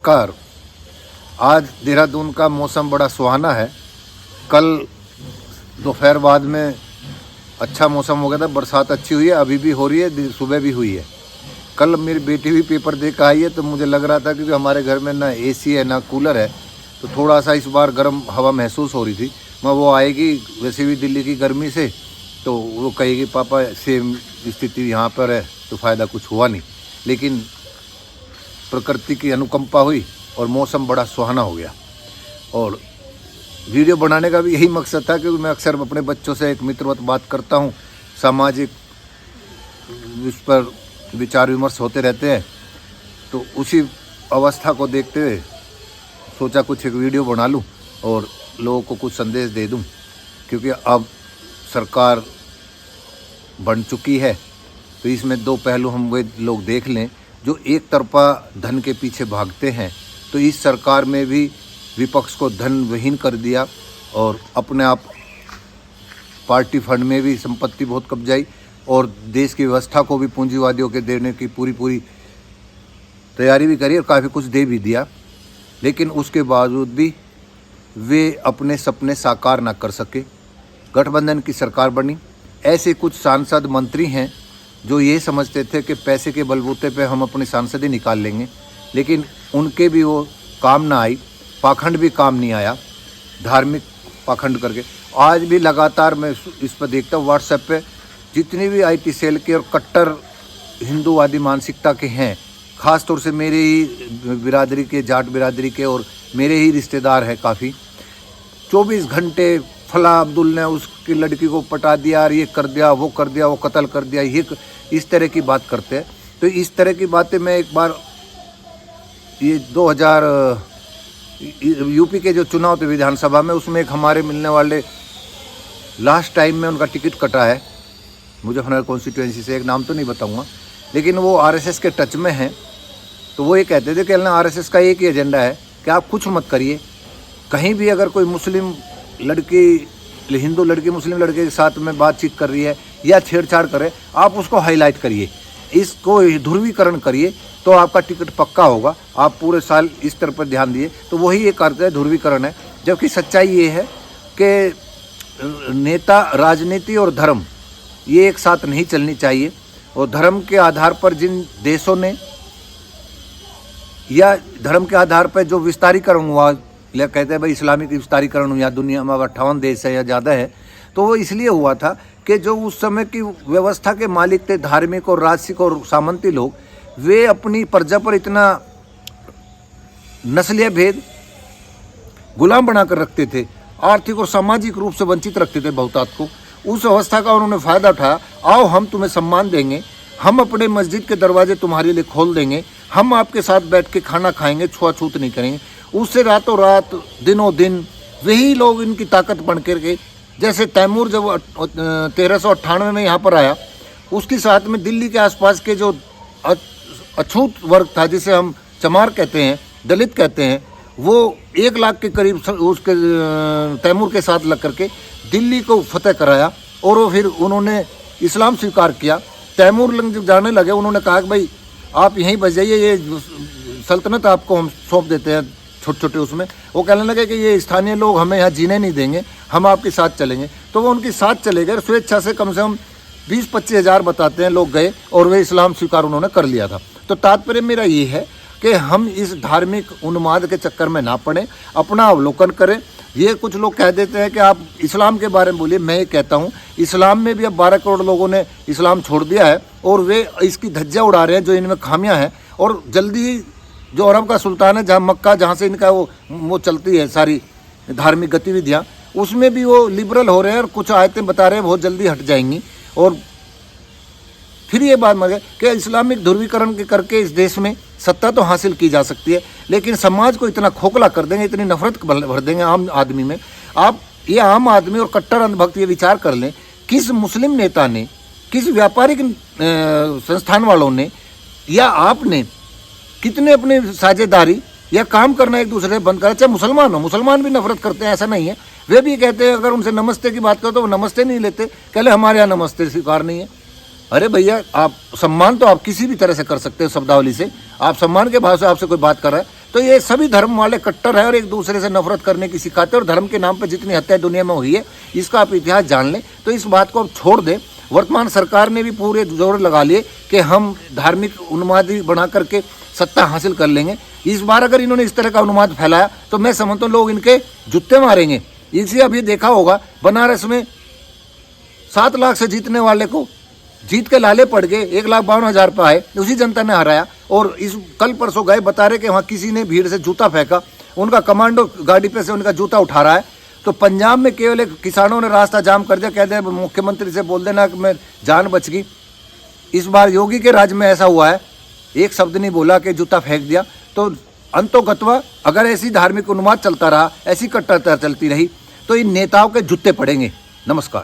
Car आज देहरादून का मौसम बड़ा सुहाना है। कल दोपहर बाद में अच्छा मौसम हो गया था, बरसात अच्छी हुई है, अभी भी हो रही है, सुबह भी हुई है। कल मेरी बेटी भी पेपर दे कर आई है तो मुझे लग रहा था क्योंकि हमारे घर में ना एसी है ना कूलर है तो थोड़ा सा इस बार गर्म हवा महसूस हो रही थी। मैं वो आएगी वैसे भी दिल्ली की गर्मी से तो वो कहेगी पापा सेम स्थिति यहाँ पर है तो फ़ायदा कुछ हुआ नहीं, लेकिन प्रकृति की अनुकंपा हुई और मौसम बड़ा सुहाना हो गया। और वीडियो बनाने का भी यही मकसद था क्योंकि मैं अक्सर अपने बच्चों से एक मित्रवत बात करता हूँ, सामाजिक इस पर विचार विमर्श होते रहते हैं, तो उसी अवस्था को देखते हुए सोचा कुछ एक वीडियो बना लूँ और लोगों को कुछ संदेश दे दूँ। क्योंकि अब सरकार बन चुकी है तो इसमें दो पहलू हम वे लोग देख लें जो एक तरफा धन के पीछे भागते हैं। तो इस सरकार में भी विपक्ष को धन विहीन कर दिया और अपने आप पार्टी फंड में भी संपत्ति बहुत कब्जाई और देश की व्यवस्था को भी पूंजीवादियों के देने की पूरी तैयारी भी करी और काफ़ी कुछ दे भी दिया। लेकिन उसके बावजूद भी वे अपने सपने साकार ना कर सके, गठबंधन की सरकार बनी। ऐसे कुछ सांसद मंत्री हैं जो ये समझते थे कि पैसे के बलबूते पे हम अपनी सांसद ही निकाल लेंगे, लेकिन उनके भी वो काम ना आई, पाखंड भी काम नहीं आया, धार्मिक पाखंड करके। आज भी लगातार मैं इस पर देखता हूँ व्हाट्सएप पे जितनी भी आईटी सेल के और कट्टर हिंदूवादी मानसिकता के हैं, ख़ास तौर से मेरे ही बिरादरी के, जाट बिरादरी के और मेरे ही रिश्तेदार हैं काफ़ी, 24 घंटे फला अब्दुल ने उसकी लड़की को पटा दिया और ये कर दिया, वो कर दिया, वो कत्ल कर दिया, ये इस तरह की बात करते हैं। तो इस तरह की बातें मैं एक बार ये 2000 यूपी के जो चुनाव थे विधानसभा में, उसमें एक हमारे मिलने वाले लास्ट टाइम में उनका टिकट कटा है मुजफ्फरनगर कॉन्स्टिट्यूएंसी से, एक नाम तो नहीं बताऊंगा, लेकिन वो आरएसएस के टच में हैं। तो वो ये कहते थे कि आरएसएस का एक ही एजेंडा है कि आप कुछ मत करिए, कहीं भी अगर कोई मुस्लिम लड़की, हिंदू लड़की मुस्लिम लड़के के साथ में बातचीत कर रही है या छेड़छाड़ करे, आप उसको हाईलाइट करिए, इसको ध्रुवीकरण करिए तो आपका टिकट पक्का होगा। आप पूरे साल इस तरह पर ध्यान दिए तो वही एक अर्थ है, ध्रुवीकरण है। जबकि सच्चाई ये है कि नेता, राजनीति और धर्म ये एक साथ नहीं चलनी चाहिए। और धर्म के आधार पर जिन देशों ने या धर्म के आधार पर जो विस्तारीकरण हुआ, कहते हैं भाई इस्लामिक विस्तारीकरण हुआ, दुनिया में 58 देश है या ज़्यादा है, तो वो इसलिए हुआ था कि जो उस समय की व्यवस्था के मालिक थे, धार्मिक और राजसिक और सामंती लोग, वे अपनी प्रजा पर इतना नस्लीय भेद, गुलाम बनाकर रखते थे, आर्थिक और सामाजिक रूप से वंचित रखते थे बहुतात को। उस अवस्था का उन्होंने फ़ायदा उठाया, आओ हम तुम्हें सम्मान देंगे, हम अपने मस्जिद के दरवाजे तुम्हारे लिए खोल देंगे, हम आपके साथ बैठ के खाना खाएंगे, छुआछूत नहीं करेंगे। उससे रातों रात, दिनों दिन वही लोग इनकी ताकत बन करके, जैसे तैमूर जब 1398 में यहाँ पर आया, उसके साथ में दिल्ली के आसपास के जो अछूत वर्ग था, जिसे हम चमार कहते हैं, दलित कहते हैं, वो 1 लाख के करीब उसके तैमूर के साथ लग करके दिल्ली को फतेह कराया और वो फिर उन्होंने इस्लाम स्वीकार किया। तैमूर जब जाने लगे उन्होंने कहा कि भाई आप यहीं बच जाइए, ये सल्तनत आपको हम सौंप देते हैं छोटे छोटे उसमें। वो कहने लगे कि ये स्थानीय लोग हमें यहाँ जीने नहीं देंगे, हम आपके साथ चलेंगे। तो वो उनके साथ चले गए, स्वेच्छा से कम 20-25 हज़ार बताते हैं लोग गए और वे इस्लाम स्वीकार उन्होंने कर लिया था। तो तात्पर्य मेरा ये है कि हम इस धार्मिक उन्माद के चक्कर में ना पड़ें, अपना अवलोकन करें। ये कुछ लोग कह देते हैं कि आप इस्लाम के बारे में बोलिए, मैं ये कहता हूँ इस्लाम में भी अब 12 करोड़ लोगों ने इस्लाम छोड़ दिया है और वे इसकी धज्जियाँ उड़ा रहे हैं जो इनमें खामियाँ हैं। और जल्दी ही जो अरब का सुल्तान है, जहाँ मक्का, जहाँ से इनका वो चलती है सारी धार्मिक गतिविधियाँ, उसमें भी वो लिबरल हो रहे हैं और कुछ आयतें बता रहे हैं बहुत जल्दी हट जाएंगी। और फिर ये बात मगर कि इस्लामिक ध्रुवीकरण के करके इस देश में सत्ता तो हासिल की जा सकती है, लेकिन समाज को इतना खोखला कर देंगे, इतनी नफरत भर देंगे आम आदमी में। आप ये आम आदमी और कट्टर अंधभक्त ये विचार कर लें, किस मुस्लिम नेता ने, किस व्यापारिक संस्थान वालों ने या आपने कितने अपने साझेदारी या काम करना एक दूसरे से बंद करा। चाहे मुसलमान हो, मुसलमान भी नफरत करते हैं, ऐसा नहीं है। वे भी कहते हैं, अगर उनसे नमस्ते की बात करो तो वो नमस्ते नहीं लेते, कहले हमारे यहाँ नमस्ते स्वीकार नहीं है। अरे भैया, आप सम्मान तो आप किसी भी तरह से कर सकते हो, शब्दावली से आप सम्मान के भाव से आपसे कोई बात कर रहा है, तो ये सभी धर्म वाले कट्टर है और एक दूसरे से नफरत करने की सिखाते हैं और धर्म के नाम पर जितनी हत्या दुनिया में हुई है इसका आप इतिहास जान लें। तो इस बात को अब छोड़ दें। वर्तमान सरकार ने भी पूरे जोर लगा लिए कि हम धार्मिक उन्मादी बना करके सत्ता हासिल कर लेंगे। इस बार अगर इन्होंने इस तरह का उन्माद फैलाया तो मैं समझता हूँ लोग इनके जूते मारेंगे। इसी अभी देखा होगा बनारस में 7 लाख से जीतने वाले को जीत के लाले पड़ गए, 1,52,000 पे आए, उसी जनता ने हराया। और इस कल परसों गए बता रहे कि वहाँ किसी ने भीड़ से जूता फेंका, उनका कमांडो गाड़ी पे से उनका जूता उठा रहा है। तो पंजाब में केवल एक किसानों ने रास्ता जाम कर दिया, कह दिया मुख्यमंत्री से बोल देना कि मैं जान बच गई। इस बार योगी के राज्य में ऐसा हुआ है, एक शब्द नहीं बोला कि जूता फेंक दिया। तो अंतोगत्वा अगर ऐसी धार्मिक उन्माद चलता रहा, ऐसी कट्टरता चलती रही तो इन नेताओं के जूते पड़ेंगे। नमस्कार।